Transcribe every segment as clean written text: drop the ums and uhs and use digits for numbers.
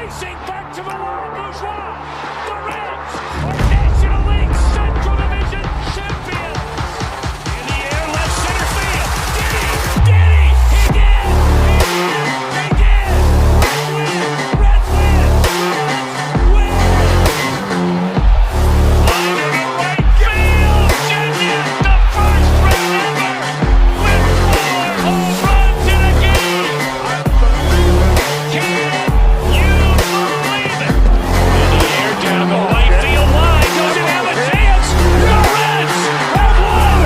racing back to the world bourgeois. The Reds are National League Central Division champions. In the air, left center field. Did he? He did! He did! Reds win! Reds win! Line to the right field. Jeimer, the first Red ever, with 4 home runs in a game. Can you believe it? In the air, down the right field line. Does it have a chance? The Reds have won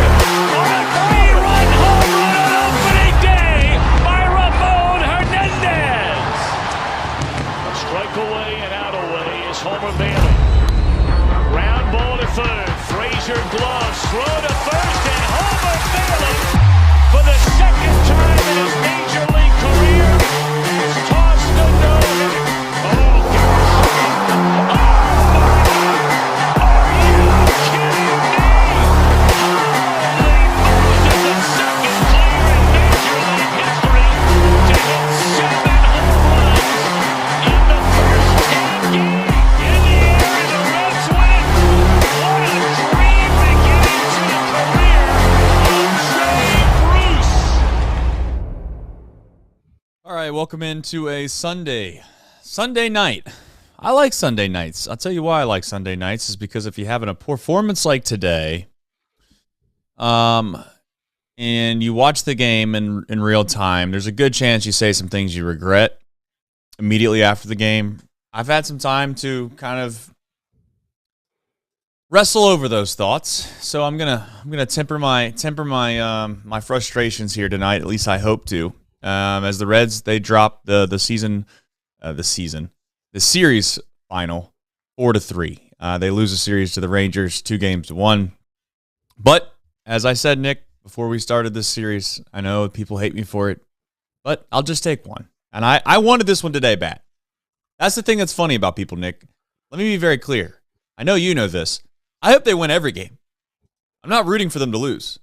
on a 3-run home run on opening day by Ramon Hernandez. A strike away and out away is Homer Bailey. Ground ball to third. Frazier gloves. Throw to first, and Homer Bailey, for the second time in his major league career, has tossed a no-hitter. Oh, gosh. Oh, are you kidding me? Holy Moses, the second player in major league history to hit 7 home runs in the first 10 games. In the air, and the Reds win. What a dream beginning to the career of Jay Bruce. All right, welcome into a Sunday night. I like Sunday nights. I'll tell you why I like Sunday nights is because if you're having a performance like today, and you watch the game in real time, there's a good chance you say some things you regret immediately after the game. I've had some time to kind of wrestle over those thoughts, so I'm gonna temper my my frustrations here tonight. At least I hope to. As the Reds, they drop the series final 4-3. They lose a series to the Rangers 2-1. But as I said, Nick, before we started this series, I know people hate me for it, but I'll just take one. And I wanted this one today, Bat. That's the thing that's funny about people, Nick. Let me be very clear. I know you know this. I hope they win every game. I'm not rooting for them to lose.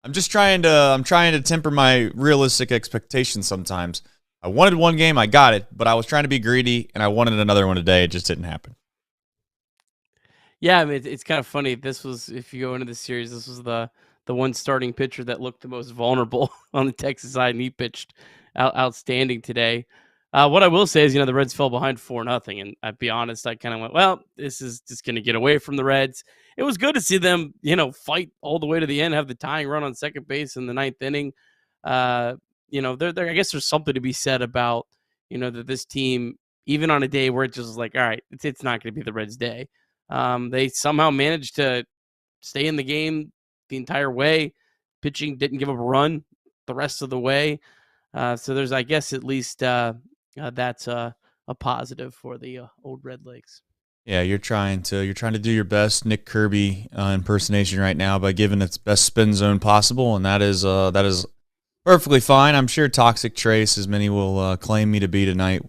I'm trying to temper my realistic expectations sometimes. I wanted one game, I got it, but I was trying to be greedy, and I wanted another one today. It just didn't happen. Yeah, I mean, it's kind of funny. This was, if you go into the series, this was the one starting pitcher that looked the most vulnerable on the Texas side, and he pitched outstanding today. What I will say is, the Reds fell behind 4-0, and I'll be honest, I kind of went, well, this is just going to get away from the Reds. It was good to see them, fight all the way to the end, have the tying run on second base in the 9th inning. I guess there's something to be said about, that this team, even on a day where it's just like, all right, it's not going to be the Reds' day. They somehow managed to stay in the game the entire way. Pitching didn't give up a run the rest of the way. So there's, I guess, at least that's a positive for the old Red Legs. Yeah, you're trying to do your best Nick Kirby impersonation right now by giving its best spin zone possible, and that is perfectly fine. I'm sure Toxic Trace, as many will claim me to be tonight.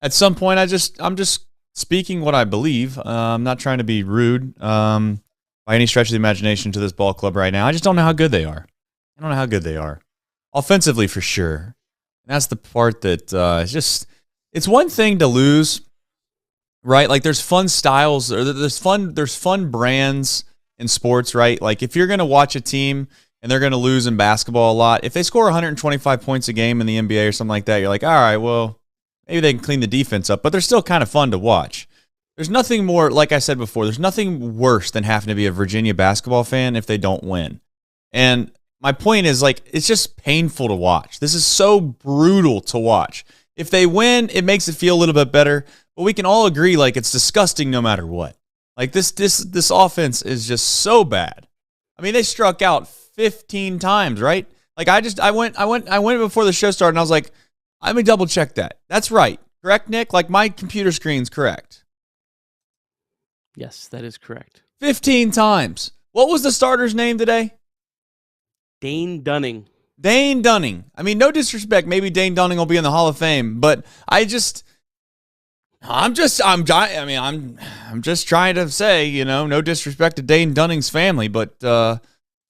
At some point, I'm just speaking what I believe. I'm not trying to be rude by any stretch of the imagination to this ball club right now. I just don't know how good they are. I don't know how good they are. Offensively, for sure. And that's the part that it's one thing to lose, right? Like there's fun styles, or there's fun brands in sports, right? Like if you're going to watch a team and they're going to lose in basketball a lot, if they score 125 points a game in the NBA or something like that, you're like, all right, well, maybe they can clean the defense up, but they're still kind of fun to watch. There's nothing more, like I said before, there's nothing worse than having to be a Virginia basketball fan if they don't win. And my point is, like, it's just painful to watch. This is so brutal to watch. If they win, it makes it feel a little bit better, but we can all agree, like, it's disgusting no matter what. Like, this offense is just so bad. I mean, they struck out 15 times, right? Like, I went before the show started, and I was like, let me double check that. That's right. Correct, Nick? Like, my computer screen's correct. Yes, that is correct. 15 times. What was the starter's name today? Dane Dunning. Dane Dunning. I mean, no disrespect. Maybe Dane Dunning will be in the Hall of Fame, but I'm just trying to say, no disrespect to Dane Dunning's family, but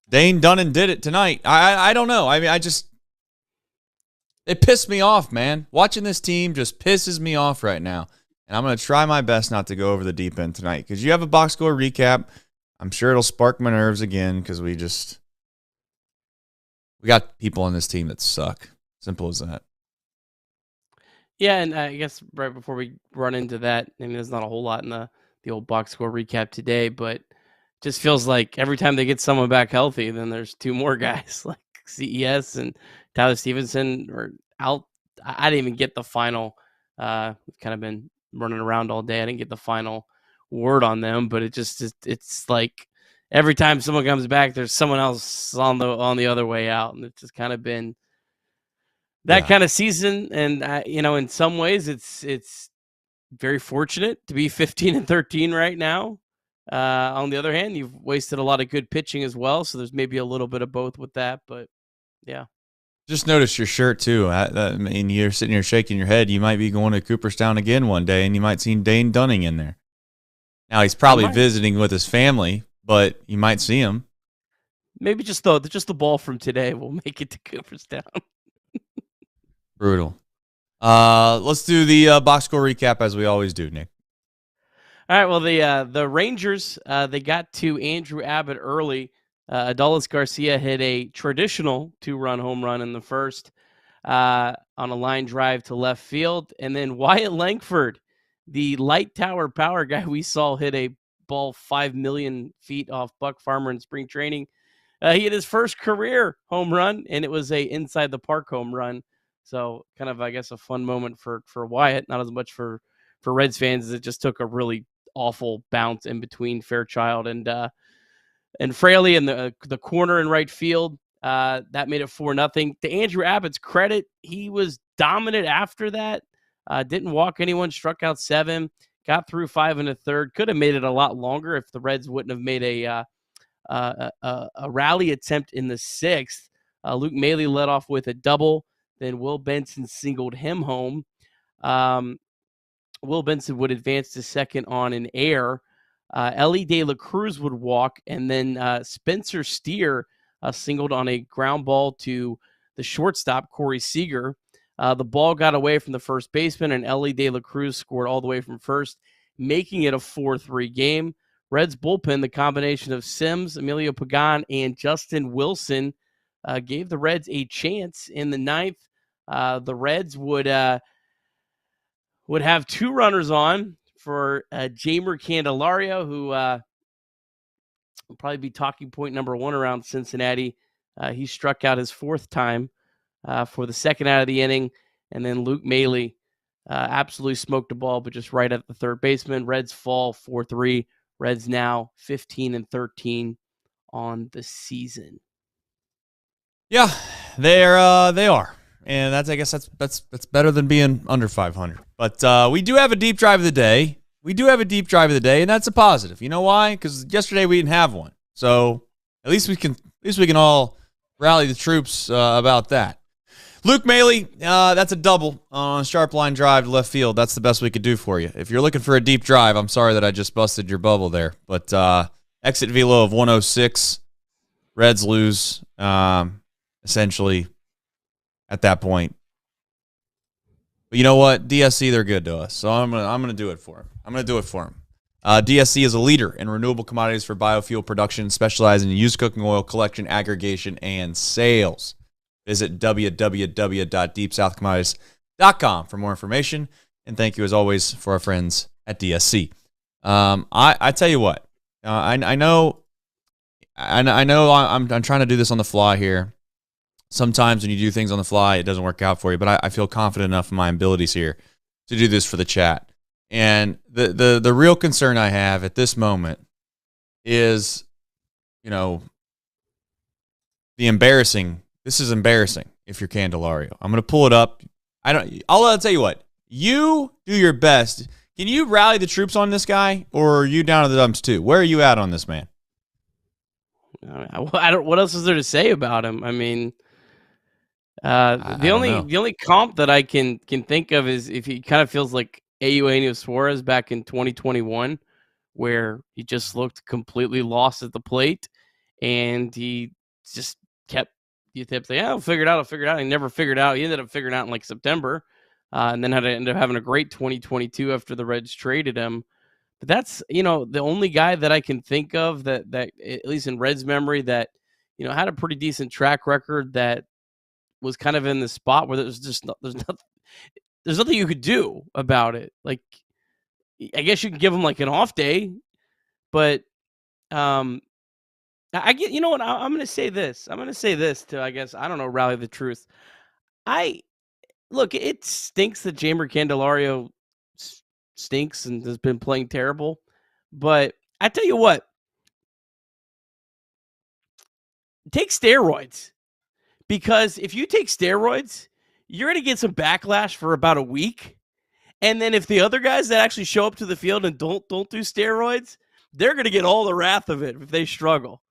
Dane Dunning did it tonight. I don't know. I mean, It pissed me off, man. Watching this team just pisses me off right now. And I'm going to try my best not to go over the deep end tonight because you have a box score recap. I'm sure it'll spark my nerves again because we got people on this team that suck. Simple as that. Yeah, and I guess right before we run into that, I mean, there's not a whole lot in the old box score recap today, but just feels like every time they get someone back healthy, then there's two more guys like CES and Tyler Stevenson are out. I didn't even get the final. We've kind of been running around all day. I didn't get the final word on them, but it's like every time someone comes back, there's someone else on the other way out, and it's just kind of been that kind of season. And in some ways, it's very fortunate to be 15-13 right now. On the other hand, you've wasted a lot of good pitching as well, so there's maybe a little bit of both with that. But yeah, just noticed your shirt too. I mean, you're sitting here shaking your head. You might be going to Cooperstown again one day, and you might see Dane Dunning in there. Now he's probably visiting with his family, but you might see him. Maybe just the ball from today will make it to Cooperstown. Brutal. Let's do the box score recap as we always do, Nick. All right. Well, the Rangers they got to Andrew Abbott early. Adolis Garcia hit a traditional 2-run home run in the first on a line drive to left field, and then Wyatt Langford, the light tower power guy we saw, hit a ball 5 million feet off Buck Farmer in spring training. He hit his first career home run, and it was a inside the park home run. So kind of, I guess, a fun moment for Wyatt, not as much for Reds fans, as it just took a really awful bounce in between Fairchild and Fraley in the corner in right field. That made it 4-0. To Andrew Abbott's credit, he was dominant after that. Didn't walk anyone, struck out 7, got through 5 1/3. Could have made it a lot longer if the Reds wouldn't have made a rally attempt in the 6th. Luke Maile led off with a double. Then Will Benson singled him home. Will Benson would advance to second on an air. Ellie De La Cruz would walk, and then Spencer Steer singled on a ground ball to the shortstop, Corey Seager. The ball got away from the first baseman, and Ellie De La Cruz scored all the way from first, making it a 4-3 game. Reds bullpen, the combination of Sims, Emilio Pagan, and Justin Wilson, gave the Reds a chance in the 9th. The Reds would have 2 runners on for Jeimer Candelario, who will probably be talking point number 1 around Cincinnati. He struck out his 4th time for the second out of the inning. And then Luke Maile absolutely smoked the ball, but just right at the third baseman. Reds fall 4-3. Reds now 15-13 on the season. Yeah, they are. And I guess that's better than being under 500. But we do have a deep drive of the day. And that's a positive. You know why? Because yesterday we didn't have one. So at least we can all rally the troops about that. Luke Maile, that's a double on a sharp line drive to left field. That's the best we could do for you. If you're looking for a deep drive, I'm sorry that I just busted your bubble there. But exit velo of 106. Reds lose, essentially, at that point. But you know what? DSC, they're good to us. So I'm gonna do it for him. DSC is a leader in renewable commodities for biofuel production, specializing in used cooking oil collection, aggregation, and sales. Visit www.deepsouthcommodities.com for more information. And thank you, as always, for our friends at DSC. I tell you what, I know I'm trying to do this on the fly here. Sometimes when you do things on the fly, it doesn't work out for you. But I feel confident enough in my abilities here to do this for the chat. And the real concern I have at this moment is, the embarrassing. This is embarrassing if you're Candelario. I'm going to pull it up. I'll tell you what. You do your best. Can you rally the troops on this guy, or are you down to the dumps too? Where are you at on this man? What else is there to say about him? I mean, the only comp that I can think of is if he kind of feels like Eugenio Suarez back in 2021, where he just looked completely lost at the plate, and he just kept you tip say, yeah, I'll figure it out. He never figured it out. He ended up figuring it out in like September, and then had to end up having a great 2022 after the Reds traded him. But that's, the only guy that I can think of that at least in Reds memory that, had a pretty decent track record that was kind of in the spot where there's just there's nothing you could do about it. Like, I guess you can give him like an off day, but I get, you know what? I'm going to say this. I'm going to say this to, I guess, I don't know, rally the truth. Look, it stinks that Jeimer Candelario stinks and has been playing terrible. But I tell you what, take steroids. Because if you take steroids, you're going to get some backlash for about a week. And then if the other guys that actually show up to the field and don't do steroids, they're going to get all the wrath of it if they struggle.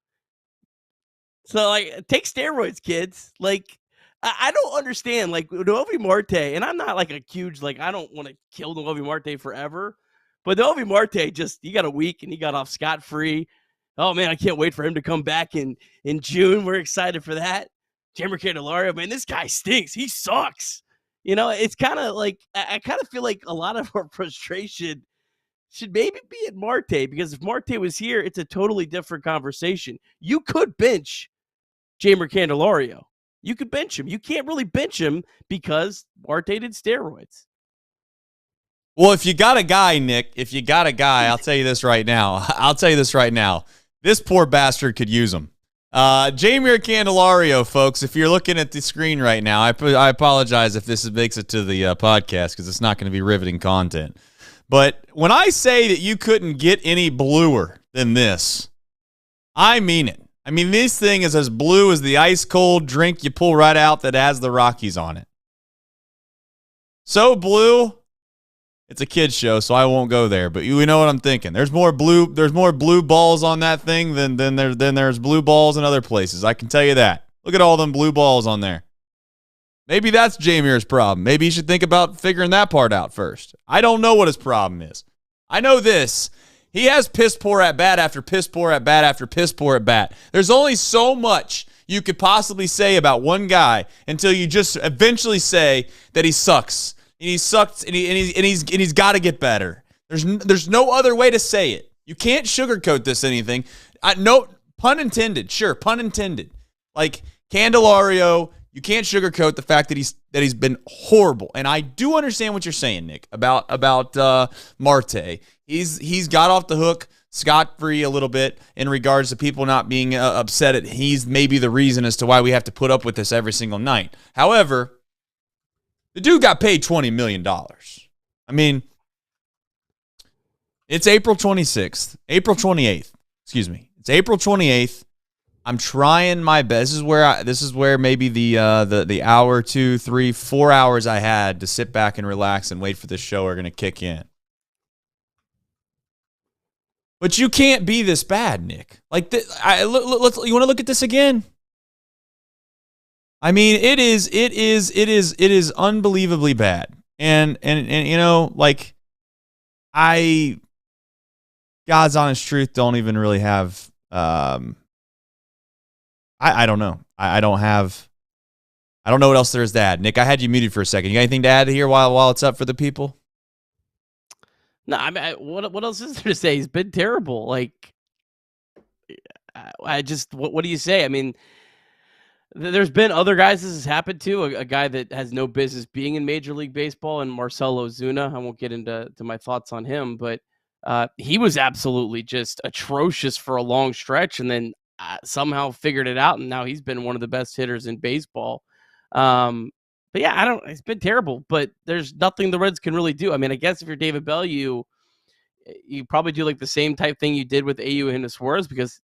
So, like, take steroids, kids. Like, I don't understand. Like, Novi Marte, and I'm not like a huge, like, I don't want to kill Novi Marte forever. But Novi Marte he got a week and he got off scot-free. Oh, man, I can't wait for him to come back in June. We're excited for that. Jeimer Candelario, man, this guy stinks. He sucks. It's kind of like, I kind of feel like a lot of our frustration should maybe be at Marte, because if Marte was here, it's a totally different conversation. You could bench Jeimer Candelario. You could bench him. You can't really bench him because Marte did steroids. Well, if you got a guy, Nick, I'll tell you this right now. This poor bastard could use him. Jeimer Candelario, folks, if you're looking at the screen right now, I apologize if this makes it to the podcast because it's not going to be riveting content. But when I say that you couldn't get any bluer than this, I mean it. I mean, this thing is as blue as the ice-cold drink you pull right out that has the Rockies on it. So blue, it's a kid's show, so I won't go there. But you know what I'm thinking. There's more blue balls on that thing than there's blue balls in other places. I can tell you that. Look at all them blue balls on there. Maybe that's Jeimer's problem. Maybe he should think about figuring that part out first. I don't know what his problem is. I know this. He has piss poor at bat after piss poor at bat after piss poor at bat. There's only so much you could possibly say about one guy until you just eventually say that he sucks. And he sucks, and he's got to get better. There's no other way to say it. You can't sugarcoat this anything. No pun intended. Sure, pun intended. Like Candelario, you can't sugarcoat the fact that he's been horrible. And I do understand what you're saying, Nick, about Marte. He's got off the hook scot-free a little bit in regards to people not being upset at he's maybe the reason as to why we have to put up with this every single night. However, the dude got paid $20 million. I mean, it's April 28th. It's April 28th. I'm trying my best. This is where maybe the hour, 2, 3, 4 hours I had to sit back and relax and wait for this show are going to kick in. But you can't be this bad, Nick. Like, you want to look at this again? I mean, it is unbelievably bad. And like, God's honest truth, don't even really have, I don't know. I don't know what else there is to add. Nick, I had you muted for a second. You got anything to add here while it's up for the people? No, I mean, what else is there to say? He's been terrible. Like, what do you say? I mean, there's been other guys this has happened to. A guy that has no business being in Major League Baseball, and Marcell Ozuna. I won't get into my thoughts on him, but he was absolutely just atrocious for a long stretch, and then somehow figured it out, and now he's been one of the best hitters in baseball. But yeah, it's been terrible, but there's nothing the Reds can really do. I mean, I guess if you're David Bell, you probably do like the same type thing you did with Eugenio Suarez, because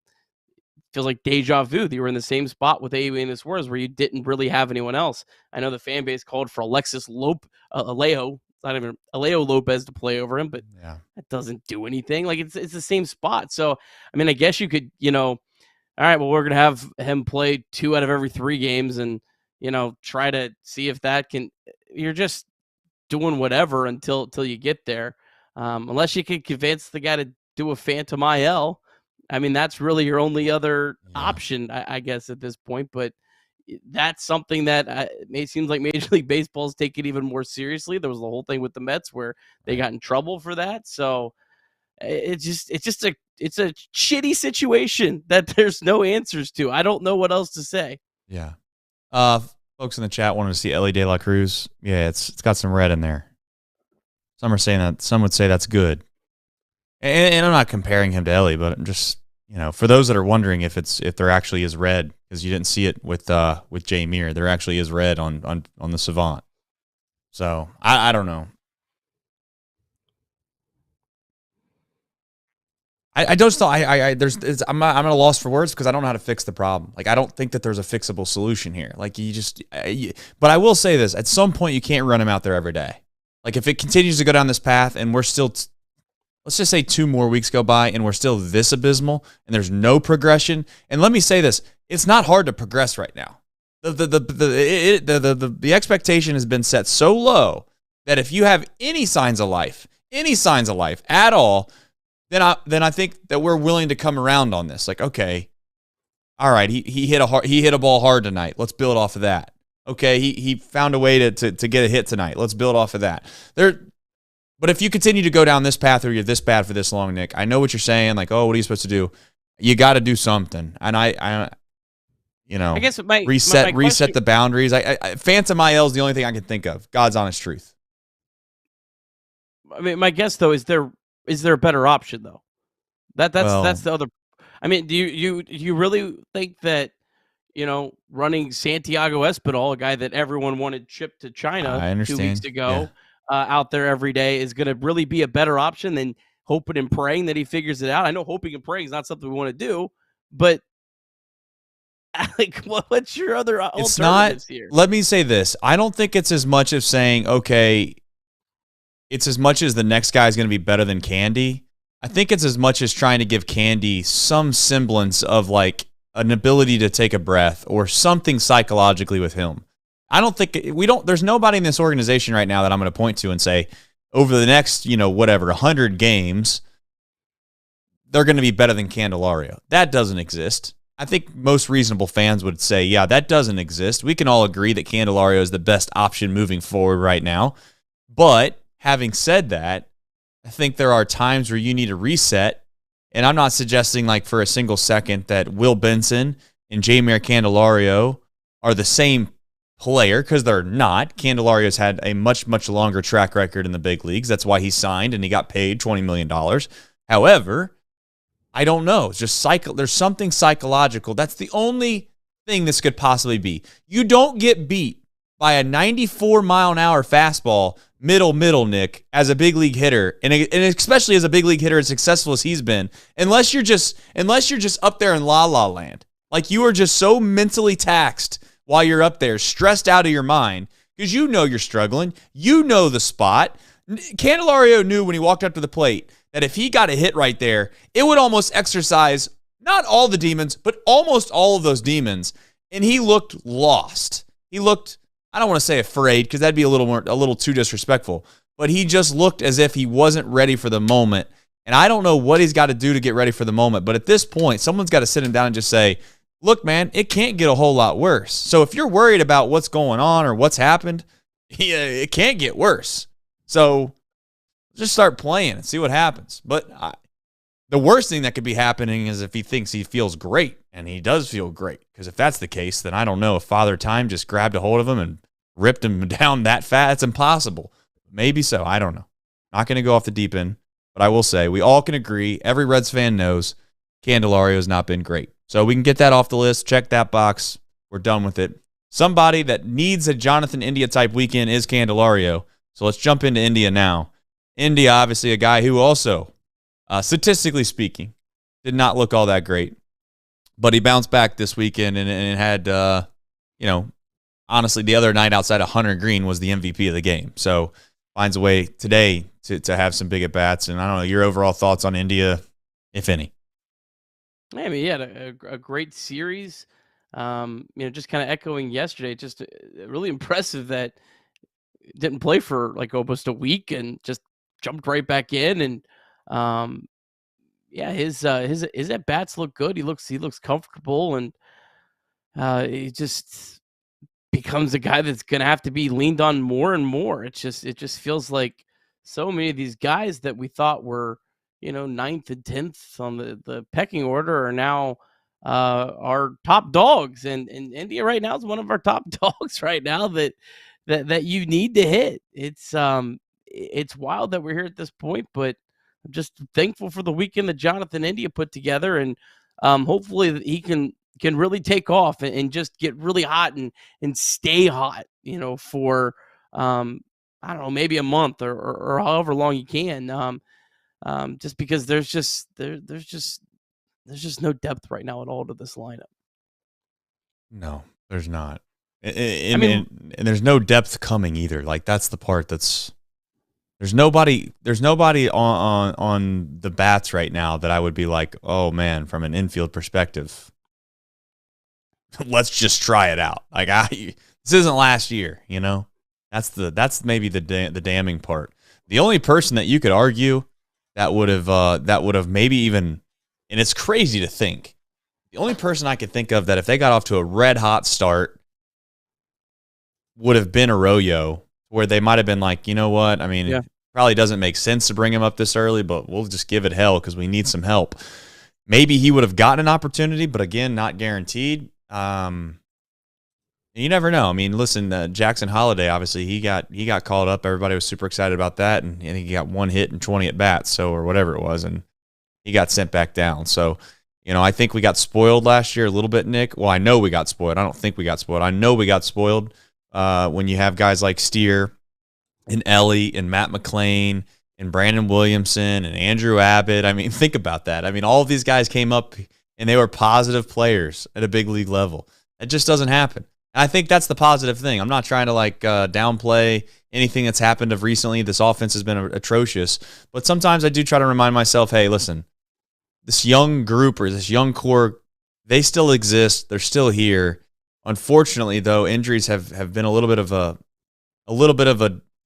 it feels like deja vu. You were in the same spot with Eugenio Suarez where you didn't really have anyone else. I know the fan base called for Alejo Lopez to play over him, but that doesn't do anything. Like, it's the same spot. So, I mean, I guess you could, all right, well, we're going to have him play 2 out of every 3 games and, try to see if that can. You're just doing whatever until you get there. Unless you can convince the guy to do a phantom IL. I mean, that's really your only other option, I guess, at this point. But that's something that it seems like Major League Baseball is taking even more seriously. There was the whole thing with the Mets where they got in trouble for that. So it's just a shitty situation that there's no answers to. I don't know what else to say. Yeah. Folks in the chat wanted to see Ellie De La Cruz. Yeah, it's got some red in there. Some are saying that. Some would say that's good. And I'm not comparing him to Ellie, but I'm just, for those that are wondering if there actually is red, because you didn't see it with Jeimer, there actually is red on the Savant. So I don't know. I just thought I'm at a loss for words because I don't know how to fix the problem. Like, I don't think that there's a fixable solution here. Like, but I will say this: at some point, you can't run him out there every day. Like, if it continues to go down this path, and we're still, let's just say 2 more weeks go by, and we're still this abysmal, and there's no progression. And let me say this: it's not hard to progress right now. The expectation has been set so low that if you have any signs of life at all, then I think that we're willing to come around on this. Like, okay, all right, he hit a ball hard tonight. Let's build off of that. Okay, he found a way to get a hit tonight. Let's build off of that. But if you continue to go down this path or you're this bad for this long, Nick, I know what you're saying. Like, oh, what are you supposed to do? You got to do something. And I guess reset the boundaries. Phantom IL is the only thing I can think of. God's honest truth. I mean, my guess though is there a better option though? That's the other. I mean, do you really think that running Santiago Espinal, a guy that everyone wanted shipped to China 2 weeks ago, out there every day is going to really be a better option than hoping and praying that he figures it out? I know hoping and praying is not something we want to do, but like, what's your other alternatives here? Let me say this: I don't think it's as much of saying, okay, it's as much as the next guy is going to be better than Candy. I think it's as much as trying to give Candy some semblance of like an ability to take a breath or something psychologically with him. I don't think there's nobody in this organization right now that I'm going to point to and say over the next, 100 games, they're going to be better than Candelario. That doesn't exist. I think most reasonable fans would say, yeah, that doesn't exist. We can all agree that Candelario is the best option moving forward right now. But having said that, I think there are times where you need a reset. And I'm not suggesting like for a single second that Will Benson and Jeimer Candelario are the same player, because they're not. Candelario's had a much, much longer track record in the big leagues. That's why he signed and he got paid $20 million. However, I don't know. It's just there's something psychological. That's the only thing this could possibly be. You don't get beat by a 94-mile-an-hour fastball middle, Nick, as a big league hitter, and especially as a big league hitter as successful as he's been, unless you're just up there in la-la land. Like, you are just so mentally taxed while you're up there, stressed out of your mind, because you're struggling. You know the spot. Candelario knew when he walked up to the plate that if he got a hit right there, it would almost exercise not all the demons, but almost all of those demons, and he looked lost. He looked, I don't want to say afraid, because that'd be a little too disrespectful, but he just looked as if he wasn't ready for the moment, and I don't know what he's got to do to get ready for the moment, but at this point, someone's got to sit him down and just say, look, man, it can't get a whole lot worse. So if you're worried about what's going on or what's happened, it can't get worse. So just start playing and see what happens. But the worst thing that could be happening is if he thinks he feels great, and he does feel great. Because if that's the case, then I don't know if Father Time just grabbed a hold of him and ripped him down that fast. It's impossible. Maybe so. I don't know. Not going to go off the deep end. But I will say, we all can agree, every Reds fan knows Candelario has not been great. So we can get that off the list. Check that box. We're done with it. Somebody that needs a Jonathan India type weekend is Candelario. So let's jump into India now. India, obviously a guy who also, statistically speaking, did not look all that great. But he bounced back this weekend and had, honestly, the other night outside of Hunter Green was the MVP of the game. So finds a way today to have some big at-bats. And I don't know, your overall thoughts on India, if any. I mean, he had a great series. Just kind of echoing yesterday, just really impressive that didn't play for like almost a week and just jumped right back in. And his at bats look good. He looks comfortable, and he just becomes a guy that's going to have to be leaned on more and more. It just feels like so many of these guys that we thought were, ninth and 10th on the pecking order are now our top dogs. And India right now is one of our top dogs right now that you need to hit. It's wild that we're here at this point, but I'm just thankful for the weekend that Jonathan India put together, and hopefully he can really take off and just get really hot and stay hot, for I don't know, maybe a month or however long you can. Just because there's just no depth right now at all to this lineup. No, there's not. I mean, And there's no depth coming either. Like, that's the part that's there's nobody on the bats right now that I would be like, oh man, from an infield perspective, let's just try it out. Like, this isn't last year, That's maybe the damning part. The only person that you could argue that would have maybe even, and it's crazy to think, the only person I could think of that if they got off to a red hot start would have been Arroyo, where they might have been like, you know what? I mean, It probably doesn't make sense to bring him up this early, but we'll just give it hell because we need some help. Maybe he would have gotten an opportunity, but again, not guaranteed. You never know. I mean, listen, Jackson Holiday, obviously, he got called up. Everybody was super excited about that, and he got 1 hit and 20 at bats, or whatever it was, and he got sent back down. So, I think we got spoiled last year a little bit, Nick. Well, I know we got spoiled. I don't think we got spoiled. I know we got spoiled when you have guys like Steer and Ellie and Matt McClain and Brandon Williamson and Andrew Abbott. I mean, think about that. I mean, all of these guys came up and they were positive players at a big league level. It just doesn't happen. I think that's the positive thing. I'm not trying to downplay anything that's happened of recently. This offense has been atrocious, but sometimes I do try to remind myself, hey, listen, this young group or this young core, they still exist. They're still here. Unfortunately, though, injuries have been a little bit of a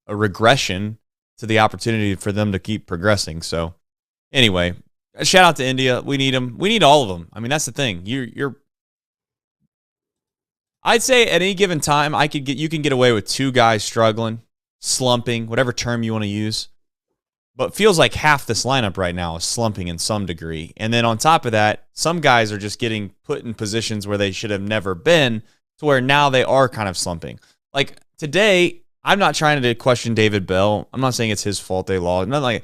regression to the opportunity for them to keep progressing. So anyway, a shout out to India. We need them. We need all of them. I mean, that's the thing. I'd say at any given time, you can get away with 2 guys struggling, slumping, whatever term you want to use. But it feels like half this lineup right now is slumping in some degree. And then on top of that, some guys are just getting put in positions where they should have never been, to where now they are kind of slumping. Like today, I'm not trying to question David Bell. I'm not saying it's his fault they lost. But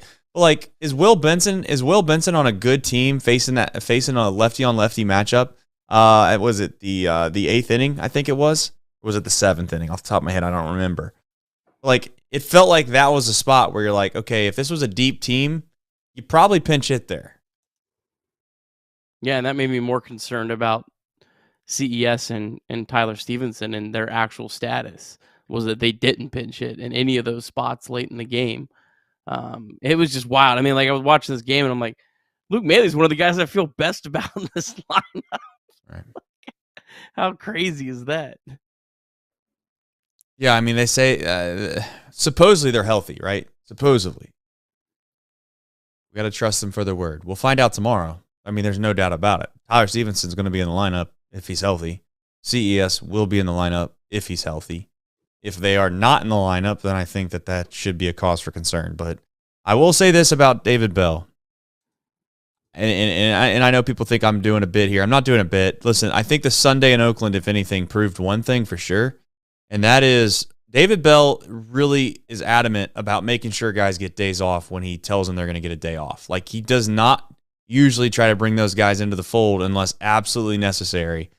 is Will Benson on a good team facing a lefty on lefty matchup? Was it the 8th inning? I think it was. Or was it the 7th inning? Off the top of my head, I don't remember. It felt like that was a spot where you're like, okay, if this was a deep team, you probably pinch hit there. Yeah, and that made me more concerned about CES and Tyler Stevenson and their actual status, was that they didn't pinch hit in any of those spots late in the game. It was just wild. I mean, I was watching this game and I'm like, Luke Mailey's one of the guys I feel best about in this lineup. Right. How crazy is that? Yeah, I mean, they say supposedly they're healthy, right? Supposedly. We got to trust them for their word. We'll find out tomorrow. I mean, there's no doubt about it. Tyler Stevenson's going to be in the lineup if he's healthy. CES will be in the lineup if he's healthy. If they are not in the lineup, then I think that should be a cause for concern. But I will say this about David Bell. And I know people think I'm doing a bit here. I'm not doing a bit. Listen, I think the Sunday in Oakland, if anything, proved one thing for sure, and that is David Bell really is adamant about making sure guys get days off when he tells them they're going to get a day off. Like, he does not usually try to bring those guys into the fold unless absolutely necessary.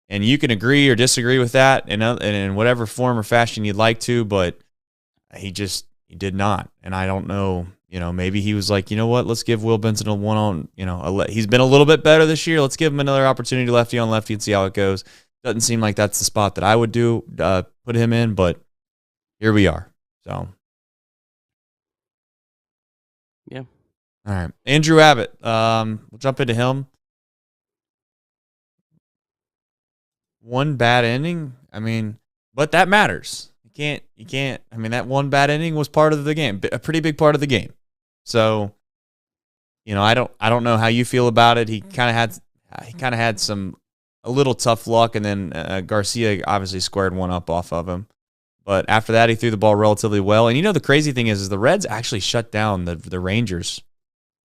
And you can agree or disagree with that in whatever form or fashion you'd like to, but he did not. And I don't know. Maybe he was like, you know what? Let's give Will Benson a one-on. He's been a little bit better this year. Let's give him another opportunity, lefty on lefty, and see how it goes. Doesn't seem like that's the spot that I would put him in, but here we are. So, yeah. All right, Andrew Abbott. We'll jump into him. One bad inning. I mean, but that matters. You can't. I mean, that one bad inning was part of the game, a pretty big part of the game. So, I don't know how you feel about it. He kind of had some a little tough luck, and then Garcia obviously squared one up off of him. But after that, he threw the ball relatively well. And the crazy thing is the Reds actually shut down the Rangers.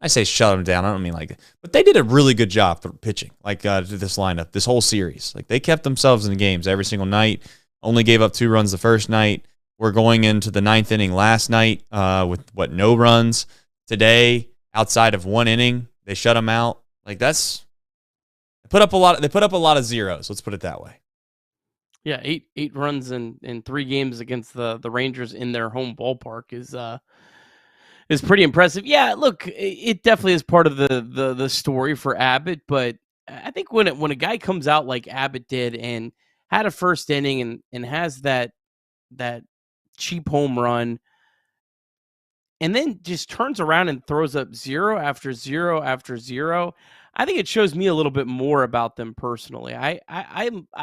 I say shut them down. I don't mean like that. But they did a really good job for pitching, this lineup, this whole series. Like, they kept themselves in games every single night, only gave up 2 runs the first night. We're going into the 9th inning last night with, no runs. Today, outside of 1 inning, they shut them out. Like, they put up a lot of zeros, let's put it that way. Yeah, eight runs in 3 games against the Rangers in their home ballpark is pretty impressive. Yeah, look, it definitely is part of the story for Abbott, but I think when a guy comes out like Abbott did and had a first inning and has that cheap home run, and then just turns around and throws up 0 after 0 after 0, I think it shows me a little bit more about them personally. I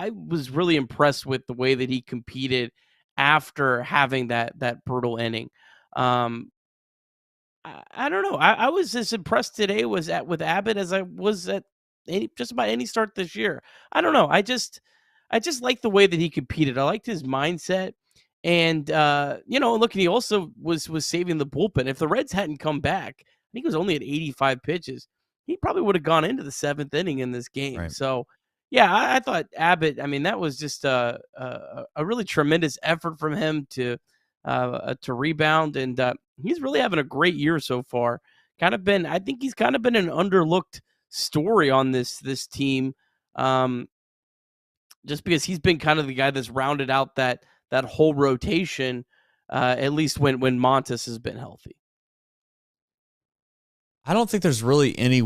was really impressed with the way that he competed after having that brutal inning. I don't know. I was as impressed today with Abbott as I was at just about any start this year. I don't know. I just like the way that he competed. I liked his mindset. And look, he also was saving the bullpen. If the Reds hadn't come back, I think it was only at 85 pitches, he probably would have gone into the 7th inning in this game. Right. So, yeah, I thought Abbott, I mean, that was just a really tremendous effort from him to rebound. And he's really having a great year so far. I think he's kind of been an underlooked story on this team. Just because he's been kind of the guy that's rounded out that whole rotation, at least when Montes has been healthy. I don't think there's really any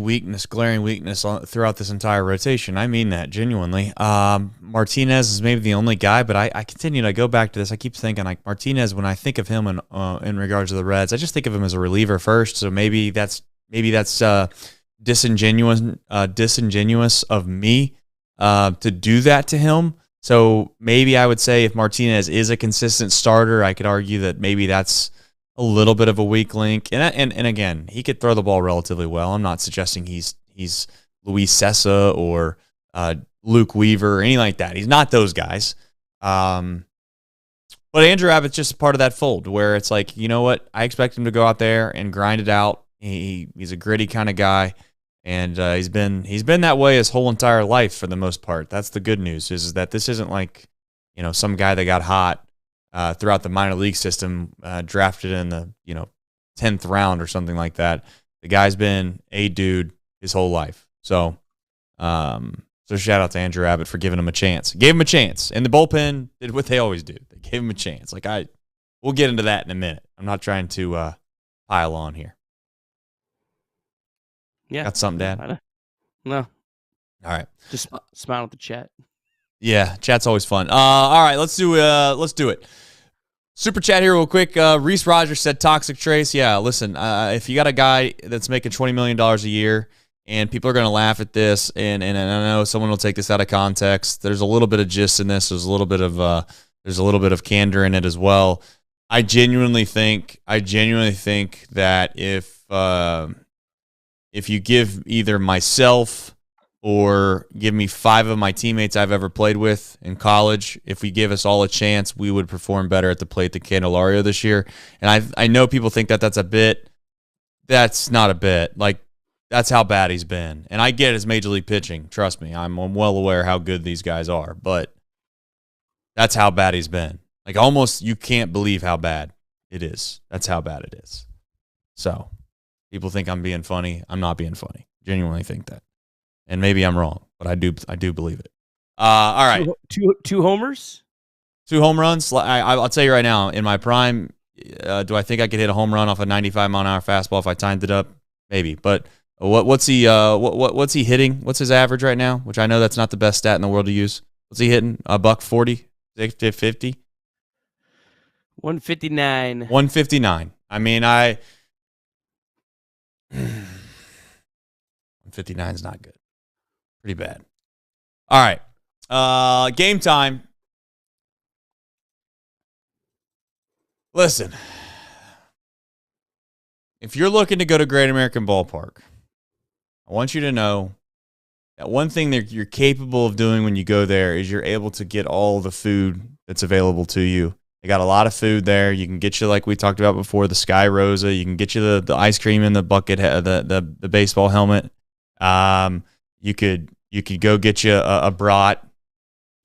glaring weakness throughout this entire rotation. I mean that genuinely. Martinez is maybe the only guy, but I continue to go back to this. I keep thinking like Martinez, when I think of him in regards to the Reds, I just think of him as a reliever first. So maybe that's disingenuous of me to do that to him. So maybe I would say if Martinez is a consistent starter, I could argue that maybe that's a little bit of a weak link. And again, he could throw the ball relatively well. I'm not suggesting he's Luis Sessa or Luke Weaver or anything like that. He's not those guys. But Andrew Abbott's just part of that fold where it's like, you know what? I expect him to go out there and grind it out. He's a gritty kind of guy. And he's been that way his whole entire life for the most part. That's the good news is that this isn't like, some guy that got hot throughout the minor league system, drafted in the 10th round or something like that. The guy's been a dude his whole life. So shout out to Andrew Abbott for giving him a chance. Gave him a chance, and the bullpen did what they always do. They gave him a chance. We'll get into that in a minute. I'm not trying to pile on here. Yeah, got something, Dad? No. All right, just smile at the chat. Yeah, chat's always fun. All right, let's do it. Super chat here real quick. Reese Rogers said toxic trace. Yeah, listen, if you got a guy that's making $20 million a year and people are going to laugh at this, and I know someone will take this out of context. There's a little bit of gist in this. There's a little bit of candor in it as well. I genuinely think that if you give either myself or give me 5 of my teammates I've ever played with in college, if we give us all a chance, we would perform better at the plate than Candelario this year. And I know people think that that's a bit. That's not a bit. That's how bad he's been. And I get his major league pitching. Trust me, I'm well aware how good these guys are. But that's how bad he's been. Almost you can't believe how bad it is. That's how bad it is. So people think I'm being funny. I'm not being funny. Genuinely think that. And maybe I'm wrong, but I do believe it. All right. Two homers? 2 home runs. I'll tell you right now, in my prime, do I think I could hit a home run off a 95-mile-an-hour fastball if I timed it up? Maybe. But what's he hitting? What's his average right now? Which I know that's not the best stat in the world to use. What's he hitting? $140? 50? 159. 159. I mean, 159 is not good. Pretty bad. All right. Game time. Listen, if you're looking to go to Great American Ballpark, I want you to know that one thing that you're capable of doing when you go there is you're able to get all the food that's available to you. They got a lot of food there. You can get you, like we talked about before, the Sky Rosa. You can get you the ice cream in the bucket, the baseball helmet. You could go get you a brat,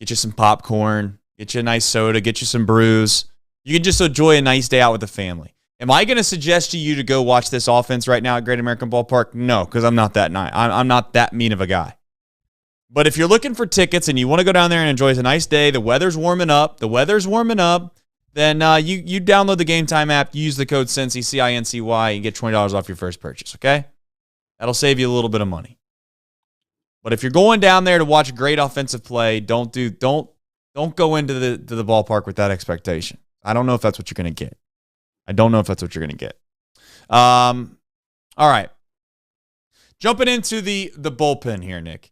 get you some popcorn, get you a nice soda, get you some brews. You can just enjoy a nice day out with the family. Am I going to suggest to you to go watch this offense right now at Great American Ballpark? No, because I'm not that nice. I'm not that mean of a guy. But if you're looking for tickets and you want to go down there and enjoy a nice day, the weather's warming up, then you download the Game Time app, use the code CINCY, CINCY, and get $20 off your first purchase, okay? That'll save you a little bit of money. But if you're going down there to watch great offensive play, don't go into the ballpark with that expectation. I don't know if that's what you're going to get. All right. Jumping into the bullpen here, Nick.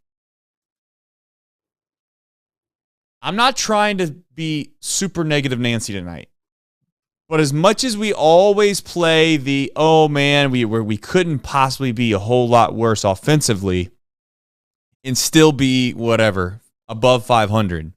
I'm not trying to be super negative Nancy tonight. But as much as we always play the, oh man, we couldn't possibly be a whole lot worse offensively and still be whatever, above 500.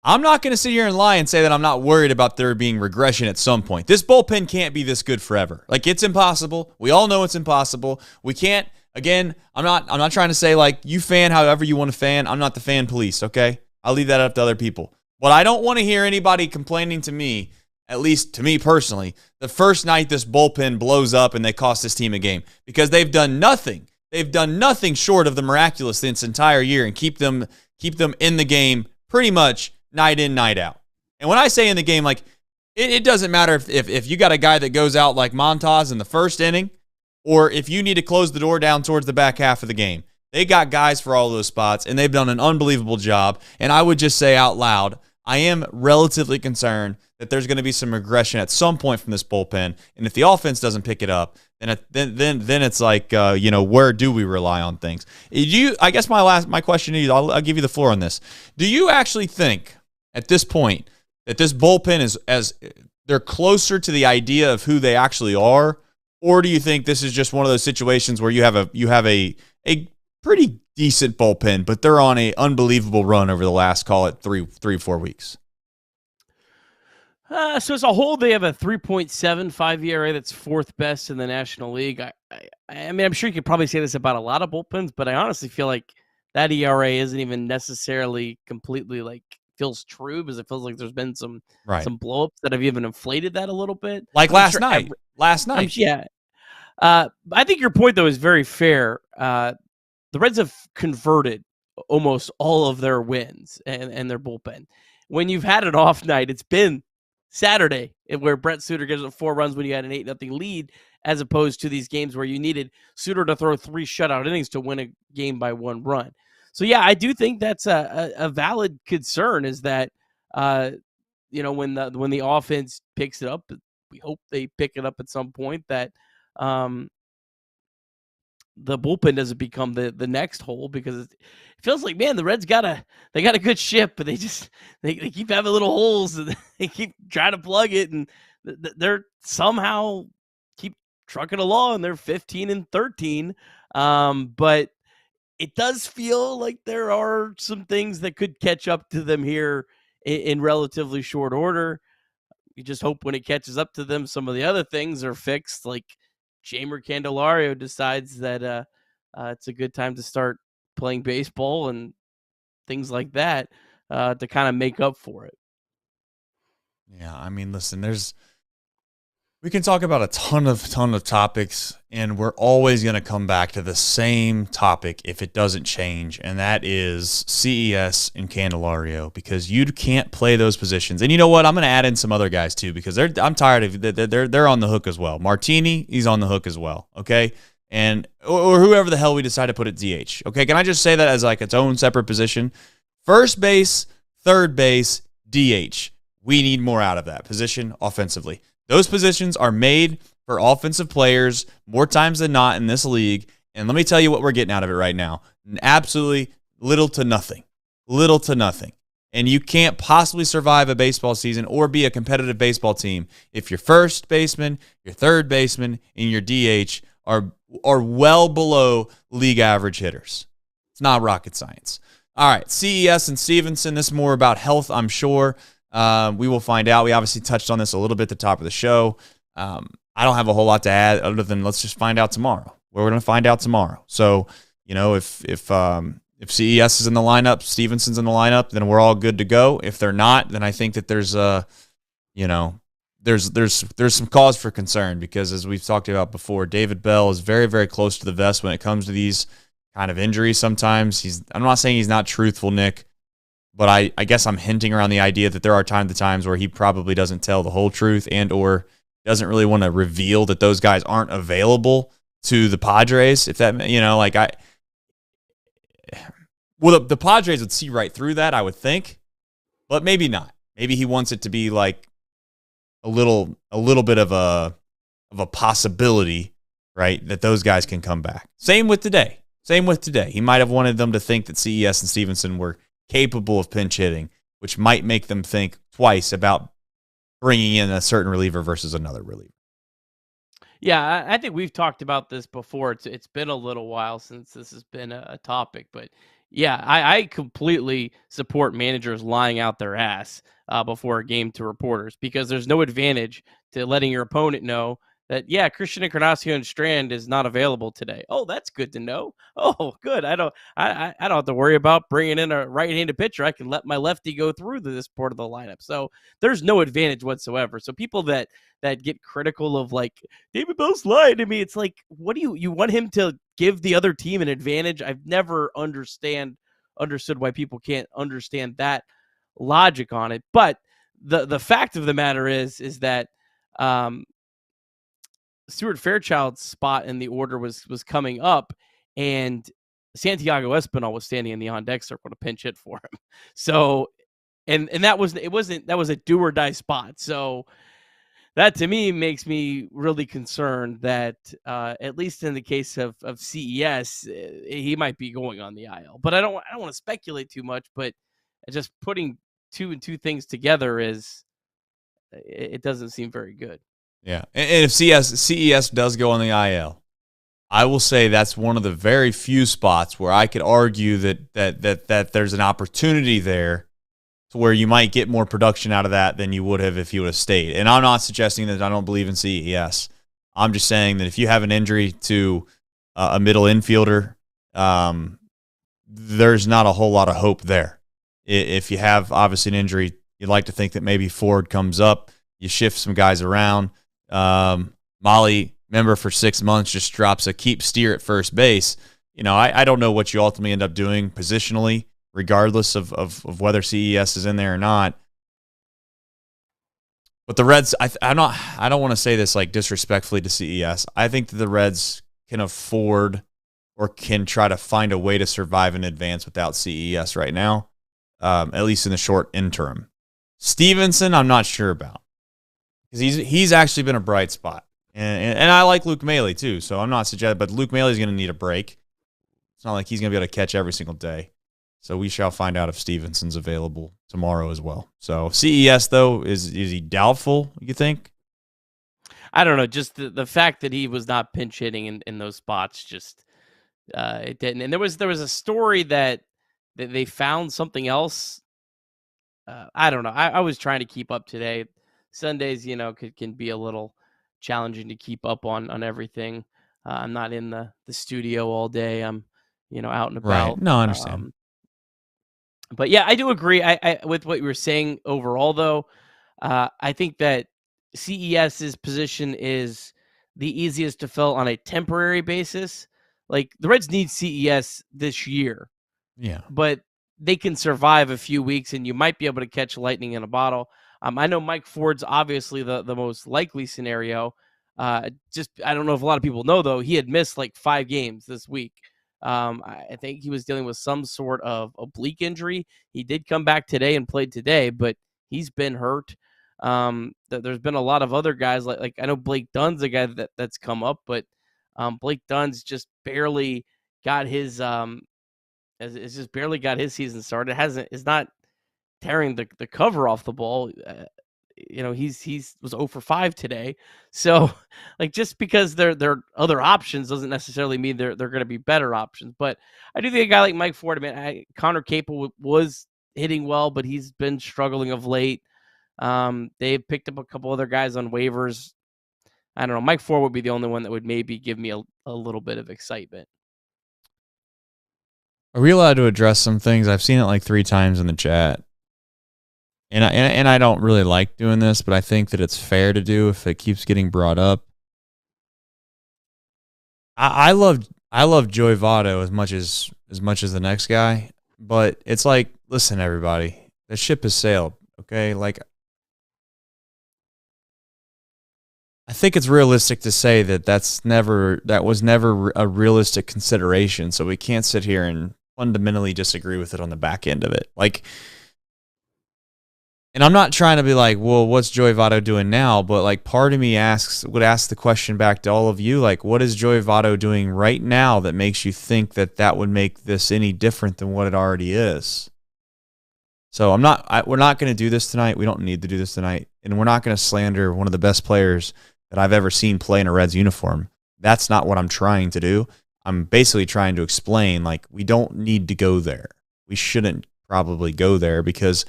I'm not going to sit here and lie and say that I'm not worried about there being regression at some point. This bullpen can't be this good forever. Like, it's impossible. We all know it's impossible. We can't. Again, I'm not trying to say, like, you fan however you want to fan. I'm not the fan police, okay? I'll leave that up to other people. But I don't want to hear anybody complaining to me, at least to me personally, the first night this bullpen blows up and they cost this team a game, because they've done nothing. They've done nothing short of the miraculous this entire year and keep them in the game pretty much night in, night out. And when I say in the game, like, it doesn't matter if you got a guy that goes out like Montas in the first inning, or if you need to close the door down towards the back half of the game. They got guys for all those spots, and they've done an unbelievable job. And I would just say out loud, I am relatively concerned that there's going to be some regression at some point from this bullpen. And if the offense doesn't pick it up, then it's like, where do we rely on things? I guess my question to you, I'll give you the floor on this. Do you actually think at this point that this bullpen is as they're closer to the idea of who they actually are? Or do you think this is just one of those situations where you have a pretty decent bullpen, but they're on an unbelievable run over the last, call it 3-4 weeks? So as a whole, they have a 3.75 ERA. That's fourth best in the National League. I mean, I'm sure you could probably say this about a lot of bullpens, but I honestly feel like that ERA isn't even necessarily completely like feels true, because it feels like there's been some blowups that have even inflated that a little bit. Like last night. Yeah. I think your point, though, is very fair. The Reds have converted almost all of their wins and their bullpen. When you've had an off night, it's been Saturday, where Brett Suter gives up 4 runs when you had an 8-0 lead, as opposed to these games where you needed Suter to throw 3 shutout innings to win a game by 1 run. So, yeah, I do think that's a valid concern, is that, when the offense picks it up, we hope they pick it up at some point, that the bullpen doesn't become the next hole, because it feels like, man, the Reds got a good ship, but they keep having little holes, and they keep trying to plug it, and they're somehow keep trucking along. They're 15-13, but it does feel like there are some things that could catch up to them here in relatively short order. You just hope when it catches up to them, some of the other things are fixed, like Jeimer Candelario decides that it's a good time to start playing baseball and things like that to kind of make up for it. Yeah, I mean, listen, we can talk about a ton of topics, and we're always going to come back to the same topic if it doesn't change, and that is CES and Candelario, because you can't play those positions. And you know what? I'm going to add in some other guys too, because I'm tired of they're on the hook as well. Martini, he's on the hook as well. Okay, and or whoever the hell we decide to put at DH. Okay, can I just say that as like its own separate position? First base, third base, DH. We need more out of that position offensively. Those positions are made for offensive players more times than not in this league. And let me tell you what we're getting out of it right now. Absolutely little to nothing. Little to nothing. And you can't possibly survive a baseball season or be a competitive baseball team if your first baseman, your third baseman, and your DH are well below league average hitters. It's not rocket science. All right, CES and Stevenson. This is more about health, I'm sure. We will find out. We obviously touched on this a little bit at the top of the show. I don't have a whole lot to add other than let's just find out tomorrow. We're going to find out tomorrow. So, if CES is in the lineup, Stevenson's in the lineup, then we're all good to go. If they're not, then I think that there's there's some cause for concern because as we've talked about before, David Bell is very, very close to the vest when it comes to these kind of injuries. Sometimes I'm not saying he's not truthful, Nick, but I guess I'm hinting around the idea that there are times where he probably doesn't tell the whole truth and or doesn't really want to reveal that those guys aren't available to the Padres. If that, the Padres would see right through that, I would think, but maybe not. Maybe he wants it to be like a little bit of a possibility, right? That those guys can come back. Same with today. He might have wanted them to think that CES and Stevenson were capable of pinch hitting, which might make them think twice about bringing in a certain reliever versus another reliever. Yeah, I think we've talked about this before. It's been a little while since this has been a topic, but yeah, I completely support managers lying out their ass before a game to reporters because there's no advantage to letting your opponent know that, yeah, Christian Encarnacion Strand is not available today. Oh, that's good to know. Oh, good. I don't have to worry about bringing in a right-handed pitcher. I can let my lefty go through this part of the lineup. So there's no advantage whatsoever. So people that get critical of like David Bell's lying to me, it's like, what do you want him to give the other team an advantage? I've never understood why people can't understand that logic on it. But the fact of the matter is that Stuart Fairchild's spot in the order was coming up, and Santiago Espinal was standing in the on deck circle to pinch hit for him. So, and that was a do or die spot. So that to me makes me really concerned that at least in the case of CES, he might be going on the IL. But I don't want to speculate too much. But just putting two and two things together it doesn't seem very good. Yeah, and if CES does go on the IL, I will say that's one of the very few spots where I could argue that there's an opportunity there to where you might get more production out of that than you would have if you would have stayed. And I'm not suggesting that I don't believe in CES. I'm just saying that if you have an injury to a middle infielder, there's not a whole lot of hope there. If you have obviously an injury, you'd like to think that maybe Ford comes up, you shift some guys around. Molly, member for 6 months, just drops a keep steer at first base. I don't know what you ultimately end up doing positionally, regardless of whether CES is in there or not. But the Reds, I don't want to say this like disrespectfully to CES. I think that the Reds can afford or can try to find a way to survive in advance without CES right now, at least in the short interim. Stevenson, I'm not sure about. Because he's actually been a bright spot. And I like Luke Maile too, so I'm not suggesting, but Luke Maile is going to need a break. It's not like he's going to be able to catch every single day. So we shall find out if Stevenson's available tomorrow as well. So CES, though, is he doubtful, you think? I don't know. Just the fact that he was not pinch hitting in those spots, just it didn't. And there was a story that they found something else. I don't know. I was trying to keep up today. Sundays, can be a little challenging to keep up on everything. I'm not in the studio all day. I'm, out and about. Right. No, I understand. But yeah, I do agree. I with what you were saying overall, though. I think that CES's position is the easiest to fill on a temporary basis. Like the Reds need CES this year. Yeah. But they can survive a few weeks and you might be able to catch lightning in a bottle. I know Mike Ford's obviously the most likely scenario. I don't know if a lot of people know, though, he had missed like 5 games this week. I think he was dealing with some sort of oblique injury. He did come back today and played today, but he's been hurt. There's been a lot of other guys like I know Blake Dunn's a guy that's come up, but Blake Dunn's just barely got his it's just barely got his season started. Is not tearing the cover off the ball. he's was 0 for 5 today. So like just because they're other options doesn't necessarily mean they're going to be better options. But I do think a guy like Mike Ford, Connor Capel was hitting well, but he's been struggling of late. They picked up a couple other guys on waivers. I don't know. Mike Ford would be the only one that would maybe give me a little bit of excitement. Are we allowed to address some things? I've seen it like 3 times in the chat. And I don't really like doing this, but I think that it's fair to do if it keeps getting brought up. I love Joey Votto as much as the next guy, but it's like, listen, everybody, the ship has sailed. Okay, like I think it's realistic to say that that was never a realistic consideration. So we can't sit here and fundamentally disagree with it on the back end of it. Like, and I'm not trying to be like, well, what's Joey Votto doing now? But like, part of me would ask the question back to all of you, like, what is Joey Votto doing right now that makes you think that would make this any different than what it already is? So we're not going to do this tonight. We don't need to do this tonight. And we're not going to slander one of the best players that I've ever seen play in a Reds uniform. That's not what I'm trying to do. I'm basically trying to explain, like, we don't need to go there. We shouldn't probably go there because